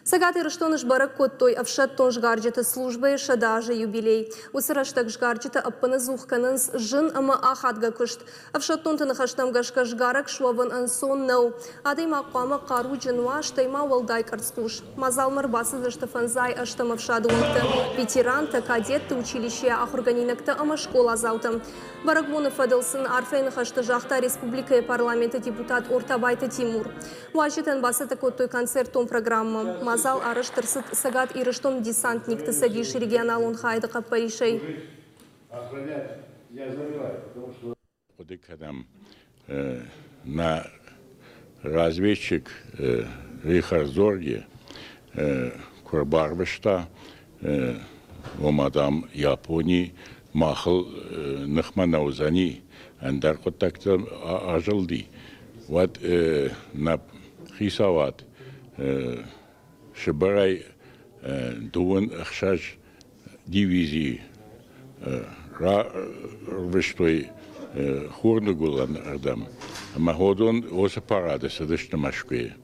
Сагаты рыштоныш барак коттой авшат тонж гарджета службы шадажа юбилей. Усыраштак жгарджета аппаны зухканынс жын ама ахатга кышт. Авшат тонтаны хаштам гашка жгарак шваван ансон нау. Адайма қуама қару жынуа штайма валдай карцкуш. Мазалмар басы заштафанзай аштам авшады ункты. Ветеранта, кадетты училище ахурганинакты ама школа заутам. Барак Бунов адылсын арфейны хашты жақта республика и парламенты депутат Ортабайты Тимур. Уачетен басыты коттой концерт программа. Мазал арыштырсыт сагат ирыштом десантник тысадиш регионал он хайды каппаришей. На разведчик Рихард Зорги Курбарбышта Омадам Японии махал Нахманаузани Андар Котакта Ажилди. Вот на Хисават Шибарай Дуан Ахшаж дивизии Рвештой Хурнугулан Ардам. Маходон Оса Парада Садышна Машкве.